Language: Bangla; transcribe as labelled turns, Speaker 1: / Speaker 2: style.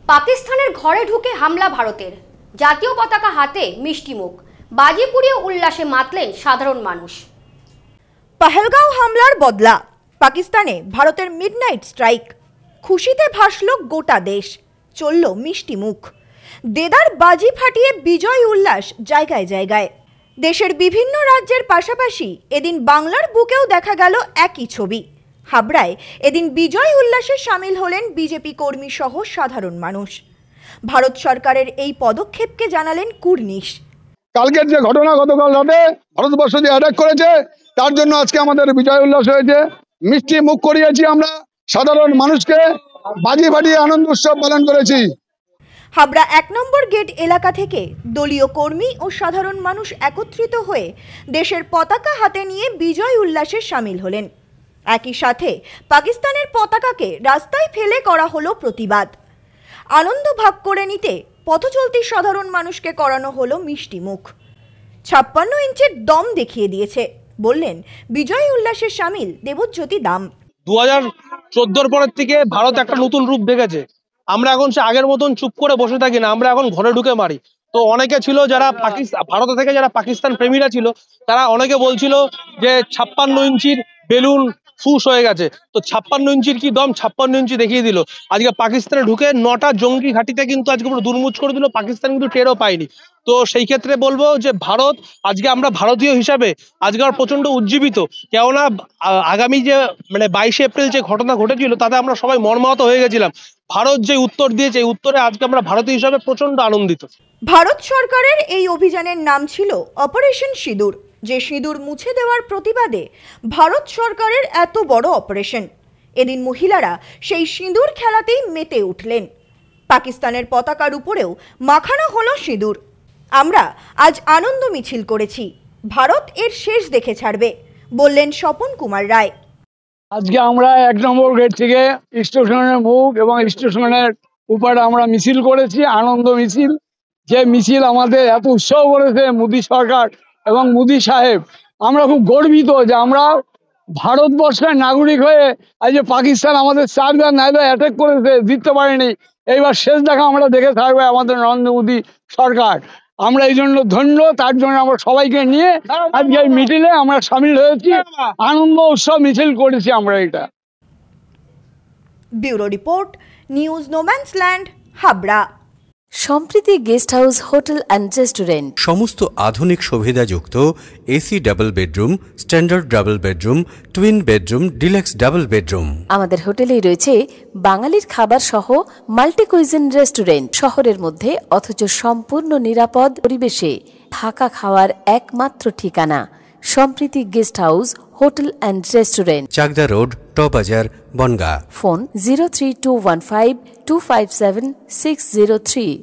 Speaker 1: পাকিস্তানের ঘরে ঢুকে হামলা ভারতের, জাতীয় পতাকা হাতে মিষ্টিমুখ, বাজি পুড়িয়ে উল্লাসে মাতলেন সাধারণ মানুষ।
Speaker 2: পহেলগাঁও হামলার বদলা, পাকিস্তানে ভারতের মিডনাইট স্ট্রাইক, খুশিতে ভাসল গোটা দেশ, চলল মিষ্টিমুখ, দেদার বাজি ফাটিয়ে বিজয় উল্লাস জায়গায় জায়গায়। দেশের বিভিন্ন রাজ্যের পাশাপাশি এদিন বাংলার বুকেও দেখা গেল একই ছবি। হাবড়ায় এদিন বিজয় উল্লাসে সামিল হলেন বিজেপি কর্মী সহ সাধারণ মানুষ। ভারত সরকারের এই পদক্ষেপকে জানালেন কুর্নিশ।
Speaker 3: কালকের যে ঘটনা গতকাল রাতে ভারতবর্ষ যে অ্যাটাক করেছে, তার জন্য আজকে আমাদের বিজয় উল্লাস হয়েছে, মিষ্টি মুখ করিয়েছি, আমরা সাধারণ মানুষকে বাজি ফাটিয়ে আনন্দ উৎসব পালন করেছি।
Speaker 2: হাবড়া ১ নম্বর গেট এলাকা থেকে দলীয় কর্মী ও সাধারণ মানুষ একত্রিত হয়ে দেশের পতাকা হাতে নিয়ে বিজয় উল্লাসে সামিল হলেন। একই সাথে পাকিস্তানের পতাকাকে রাস্তায় ফেলে করা হলো প্রতিবাদ। আনন্দ ভাগ করে নিতে পথচলতি সাধারণ মানুষকে করানো হলো মিষ্টি মুখ। ৫৬ ইঞ্চির দম দেখিয়ে দিয়েছে, বললেন বিজয় উল্লাসে সামিল দেবজ্যোতি দাম।
Speaker 4: ২০১৪ পরের থেকে ভারত একটা নতুন রূপ দেখেছে। আমরা এখন সে আগের মতন চুপ করে বসে থাকি না, আমরা এখন ঘরে ঢুকে মারি। তো অনেকে ছিল যারা ভারত থেকে যারা পাকিস্তান প্রেমীরা ছিল, তারা অনেকে বলছিল যে ৫৬ ইঞ্চির বেলুন ফুস হয়ে গেছে। তো ৫৬ ইঞ্চির কি দম, ৫৬ ইঞ্চি দেখিয়ে দিল। আজকে পাকিস্তানে ঢুকে ৯টা জঙ্গি ঘাঁটিতে কিন্তু আজকে পুরো দুর্মুচ করে দিল, পাকিস্তান কিন্তু টেরও পায়নি। তো সেই ক্ষেত্রে বলবো যে ভারত, আজকে আমরা ভারতীয় হিসাবে আজকে আমরা প্রচন্ড উজ্জীবিত। কেননা আগামী যে ২২শে এপ্রিল যে ঘটনা ঘটেছিল, তাতে আমরা সবাই মর্মাহত হয়ে গেছিলাম। ভারত যে উত্তর দিয়েছে, এই উত্তরে আজকে আমরা ভারতীয় হিসাবে প্রচন্ড আনন্দিত।
Speaker 2: ভারত সরকারের এই অভিযানের নাম ছিল অপারেশন সিঁদুর, যে সিঁদুর মুছে দেওয়ার প্রতিবাদে ভারত সরকারের এত বড় অপারেশন। এদিন মহিলারা সেই সিঁদুর খেলাতেই মেতে উঠলেন। পাকিস্তানের পতাকার উপরেও মাখানো হলো সিঁদুর। আমরা আজ আনন্দ মিছিল করেছি, ভারত এর শেষ দেখে ছাড়বে, বললেন স্বপন কুমার রায়।
Speaker 3: আজকে আমরা ১ নম্বর গেট থেকে স্টেশনের মুখ এবং স্টেশনের উপরে আমরা মিছিল করেছি, আনন্দ মিছিল। যে মিছিল আমাদের এত উৎসাহ করেছে মোদী সরকার এবং মোদী সাহেব। আমরা খুব গর্বিত যে আমরা ভারতবর্ষের নাগরিক হয়ে আজ যে পাকিস্তান আমাদের ৪বার নাইবার অ্যাটাক করেছে, জিততে পারেনি, এইবার শেষ দেখা আমরা দেখে থাকবে আমাদের নরেন্দ্র মোদী সরকার। আমরা এই জন্য ধন্য, তার জন্য আমরা সবাইকে নিয়ে আজকে এই মিছিলে আমরা সামিল হয়েছি, আনন্দ উৎসব মিছিল করেছি আমরা। এটা
Speaker 2: bureau report, news no man's land, Habra.
Speaker 5: Samprity guest house, hotel and restaurant,
Speaker 6: সমস্ত আধুনিক সুবিধাযুক্ত AC double bedroom, standard double bedroom, twin bedroom, deluxe double bedroom.
Speaker 5: আমাদের হোটেলেই রয়েছে বাঙালির খাবার সহ মাল্টি কুইজিন রেস্টুরেন্ট। শহরের মধ্যে অথচ সম্পূর্ণ নিরাপদ পরিবেশে থাকা খাওয়ার একমাত্র ঠিকানা Samprity guest house, hotel and restaurant,
Speaker 6: Chakdah road, টবাজার, বনগাঁ।
Speaker 5: ফোন 03215257603।